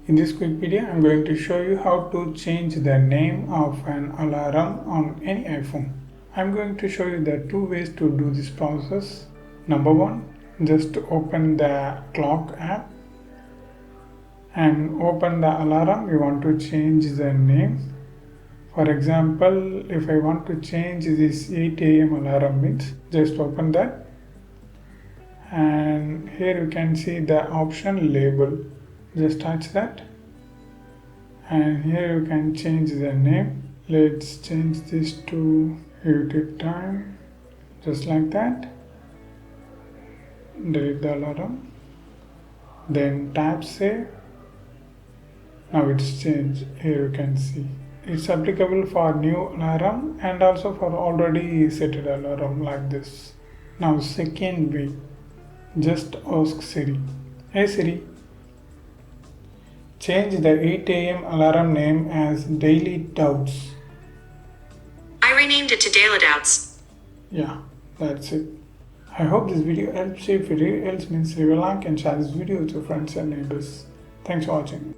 In this quick video, I'm going to show you how to change the name of an alarm on any iPhone. I'm going to show you the two ways to do this process. Number one, just open the clock app and open the alarm. You want to change the name. For example, if I want to change this 8 a.m. alarm means, just open that. And here you can see the option label. Just touch that, and here you can change the name. Let's change this to YouTube time, just like that. Delete the alarm, then tap save. Now it's changed. Here you can see it's applicable for new alarm and also for already set alarm like this. Now second way, just ask Siri. Hey Siri, change the 8 a.m. alarm name as Daily Doubts. I renamed it to Daily Doubts. Yeah, that's it. I hope this video helps you. If it really helps, means leave a like and share this video with your friends and neighbors. Thanks for watching.